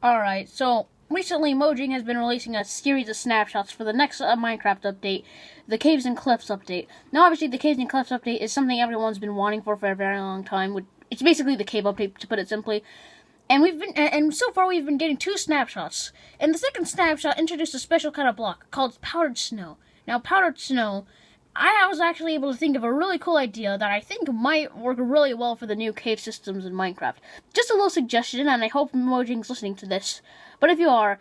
Alright, so recently Mojang has been releasing a series of snapshots for the next Minecraft update, the Caves and Cliffs update. Now, obviously, the Caves and Cliffs update is something everyone's been wanting for a very long time. It's basically the cave update, to put it simply. And so far we've been getting two snapshots. And the second snapshot introduced a special kind of block called powdered snow. Now, powdered snow, I was actually able to think of a really cool idea that I think might work really well for the new cave systems in Minecraft. Just a little suggestion, and I hope Mojang's listening to this. But if you are,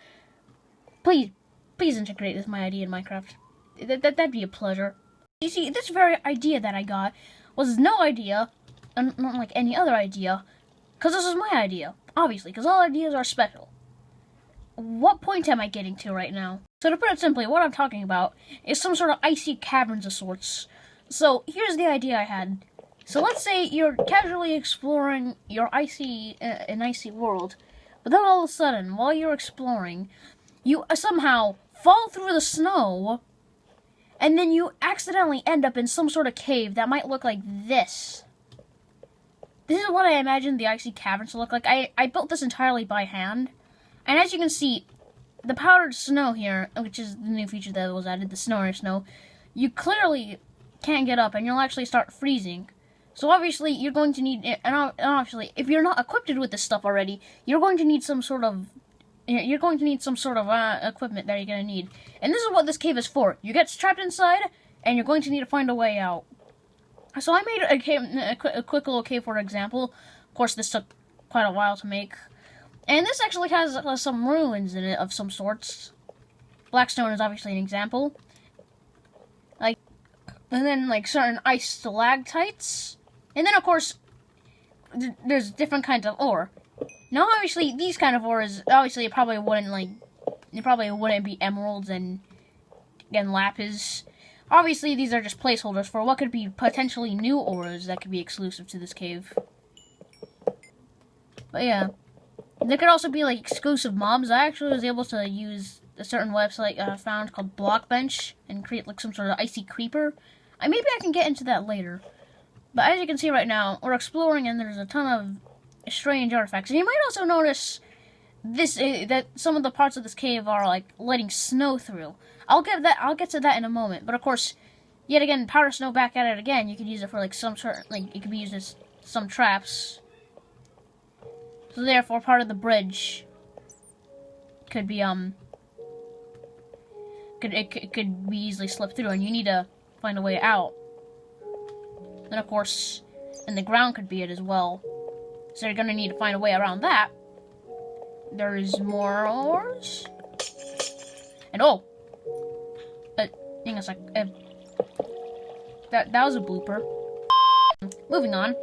please integrate this my idea in Minecraft. That'd be a pleasure. You see, this very idea that I got was no idea, not like any other idea, because this is my idea, obviously, because all ideas are special. What point am I getting to right now? So to put it simply, what I'm talking about is some sort of icy caverns of sorts. So here's the idea I had. So let's say you're casually exploring your an icy world, but then all of a sudden, while you're exploring, you somehow fall through the snow, and then you accidentally end up in some sort of cave that might look like this. This is what I imagined the icy caverns to look like. I built this entirely by hand. And as you can see, the powdered snow here, which is the new feature that was added, the snow, you clearly can't get up and you'll actually start freezing. So obviously you're going to need, and obviously if you're not equipped with this stuff already, you're going to need some sort of equipment that you're going to need. And this is what this cave is for. You get trapped inside, and you're going to need to find a way out. So I made a quick little cave for example. Of course, this took quite a while to make. And this actually has some ruins in it of some sorts. Blackstone is obviously an example. And then certain ice stalactites. And then of course, there's different kinds of ore. Now obviously these kind of ores, obviously it probably wouldn't be emeralds and lapis. Obviously these are just placeholders for what could be potentially new ores that could be exclusive to this cave. But yeah. There could also be exclusive mobs. I actually was able to use a certain website I found called Blockbench and create some sort of icy creeper. Maybe I can get into that later. But as you can see right now, we're exploring and there's a ton of strange artifacts. And you might also notice that some of the parts of this cave are letting snow through. I'll get to that in a moment. But of course, yet again, powder snow back at it again. You could use it for some sort it could be used as some traps. So therefore, part of the bridge could be could be easily slipped through, and you need to find a way out. Then of course, and the ground could be it as well. So you're gonna need to find a way around that. There's more ores, and hang on a sec. That was a blooper. Moving on.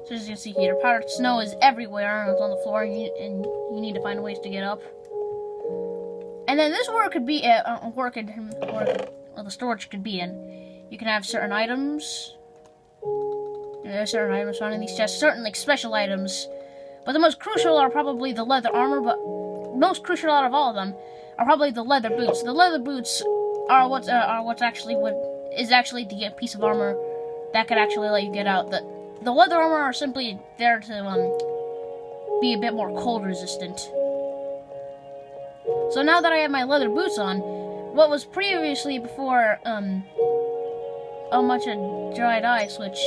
So as you can see here, powdered snow is everywhere, and it's on the floor, and you need to find ways to get up. And then this could be the storage could be in. You can have certain items. There's certain items found in these chests, certain special items. But the most crucial are probably the leather armor, but most crucial out of all of them are probably the leather boots. The leather boots are what's actually the piece of armor that could actually let you get out. The leather armor are simply there to be a bit more cold resistant. So now that I have my leather boots on, what was previously before a bunch of dried ice, which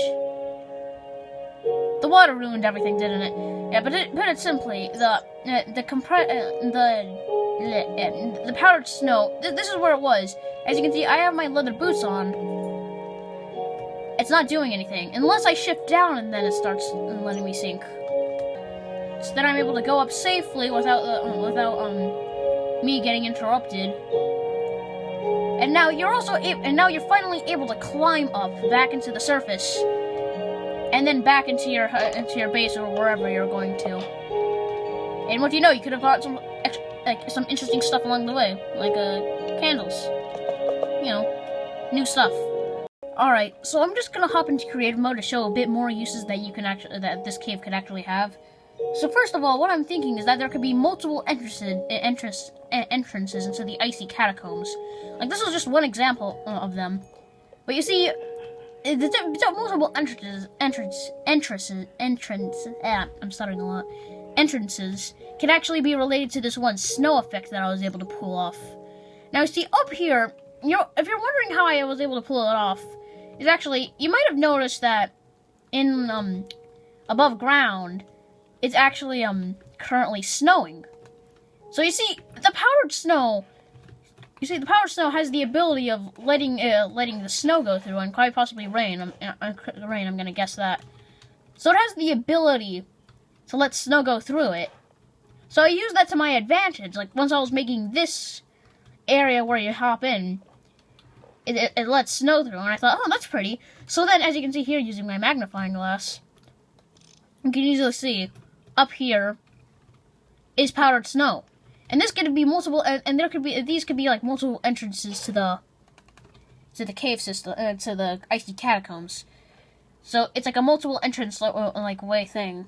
the water ruined everything, didn't it? Yeah, but to put it simply, the powdered snow. This is where it was. As you can see, I have my leather boots on. It's not doing anything unless I shift down, and then it starts letting me sink. So then I'm able to go up safely without me getting interrupted. And now you're finally able to climb up back into the surface, and then back into your base or wherever you're going to. And what do you know? You could have got some interesting stuff along the way, candles. New stuff. Alright, so I'm just gonna hop into creative mode to show a bit more uses that this cave could actually have. So first of all, what I'm thinking is that there could be multiple entrances into the icy catacombs. This is just one example of them. But you see, there's multiple I'm stuttering a lot. entrances can actually be related to this one snow effect that I was able to pull off. Now, see, up here, if you're wondering how I was able to pull it off, is actually, you might have noticed that in, above ground, it's actually, currently snowing. So you see, the powdered snow has the ability of letting the snow go through and quite possibly rain. I'm gonna guess that. So it has the ability to let snow go through it. So I used that to my advantage. Like, once I was making this area where you hop in, it lets snow through, and I thought, oh, that's pretty. So then, as you can see here, using my magnifying glass, you can easily see, up here is powdered snow. And this could be multiple, and these could be like multiple entrances to the cave system, to the icy catacombs. So it's like a multiple entrance like way thing.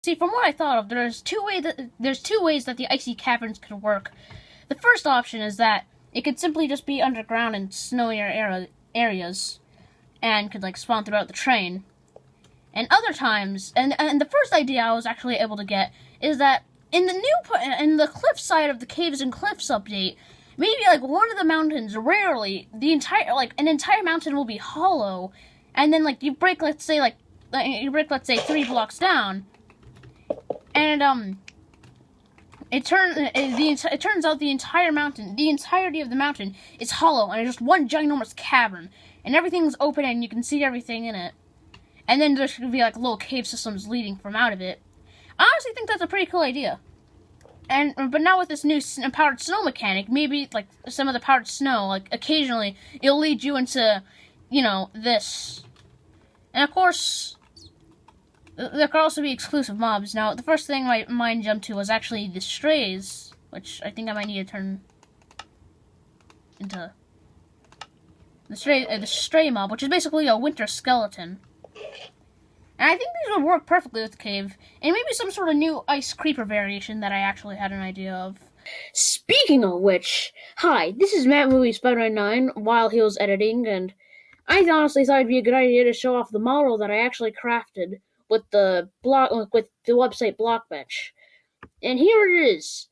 See, from what I thought of, there's two ways that the icy caverns could work. The first option is that it could simply just be underground in snowier areas, and could like spawn throughout the train. And other times, and the first idea I was actually able to get is that in the cliff side of the Caves and Cliffs update, maybe like one of the mountains, rarely an entire mountain will be hollow, and then like you break, let's say 3 blocks down, and it turns out the entirety of the mountain is hollow, and it's just one ginormous cavern, and everything's open and you can see everything in it. And then there's gonna be like little cave systems leading from out of it. I honestly think that's a pretty cool idea. But now with this new powdered snow mechanic, maybe like some of the powdered snow, like occasionally it'll lead you into, this. And of course, there could also be exclusive mobs. Now, the first thing my mind jumped to was actually the strays, which I think I might need to turn into the stray mob, which is basically a winter skeleton. And I think these would work perfectly with the cave, and maybe some sort of new ice creeper variation that I actually had an idea of. Speaking of which, hi, this is Matt Movie Spider-Man 9 while he was editing, and I honestly thought it'd be a good idea to show off the model that I actually crafted with the website Blockbench. And here it is.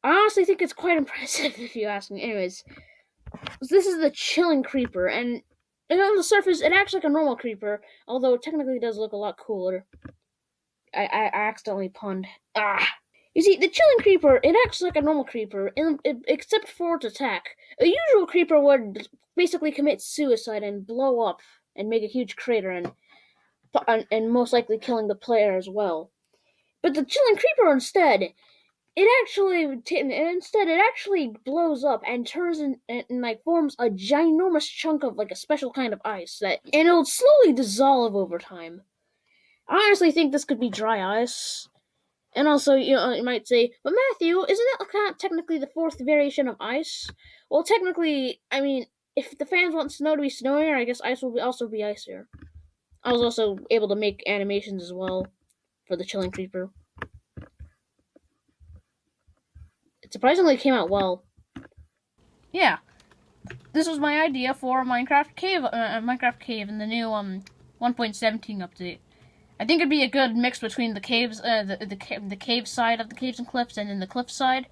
I honestly think it's quite impressive, if you ask me. Anyways, this is the chilling creeper, and on the surface, it acts like a normal creeper, although it technically does look a lot cooler. I accidentally punned. You see, the chilling creeper, it acts like a normal creeper, except for its attack. A usual creeper would basically commit suicide and blow up and make a huge crater, and most likely killing the player as well. But the chilling creeper instead, it actually blows up and turns and forms a ginormous chunk of like a special kind of ice and it'll slowly dissolve over time. I honestly think this could be dry ice. And also, you might say, but Matthew, isn't that technically the fourth variation of ice? Well, technically, I mean, if the fans want snow to be snowier, I guess ice will also be icier. I was also able to make animations as well for the chilling creeper. It surprisingly came out well. Yeah, this was my idea for Minecraft Cave in the new 1.17 update. I think it'd be a good mix between the caves, the cave side of the Caves and Cliffs, and then the cliff side.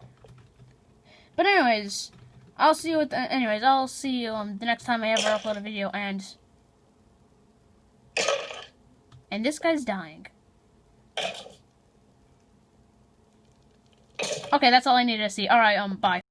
But anyways, I'll see you the next time I ever upload a video, and this guy's dying. Okay, that's all I needed to see. Alright, bye.